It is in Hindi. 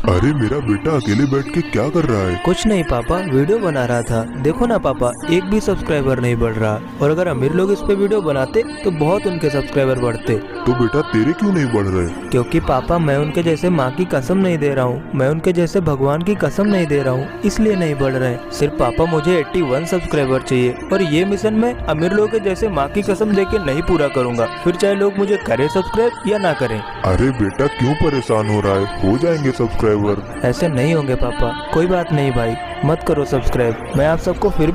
अरे मेरा बेटा अकेले बैठ के क्या कर रहा है? कुछ नहीं पापा, वीडियो बना रहा था। देखो ना पापा, एक भी सब्सक्राइबर नहीं बढ़ रहा, और अगर अमीर लोग इस पे वीडियो बनाते तो बहुत उनके सब्सक्राइबर बढ़ते। तो बेटा तेरे क्यों नहीं बढ़ रहे? क्योंकि पापा मैं उनके जैसे माँ की कसम नहीं दे रहा हूँ, मैं उनके जैसे भगवान की कसम नहीं दे रहा हूँ, इसलिए नहीं बढ़ रहे। सिर्फ पापा मुझे 81 सब्सक्राइबर चाहिए, और ये मिशन मैं अमीर लोगों के जैसे माँ की कसम दे के नहीं पूरा करूँगा, फिर चाहे लोग मुझे करें सब्सक्राइब या ना करें। अरे बेटा क्यों परेशान हो रहा है? हो जाएंगे सब्सक्राइबर। ऐसे नहीं होंगे पापा। कोई बात नहीं भाई, मत करो सब्सक्राइब, मैं आप सबको फिर भी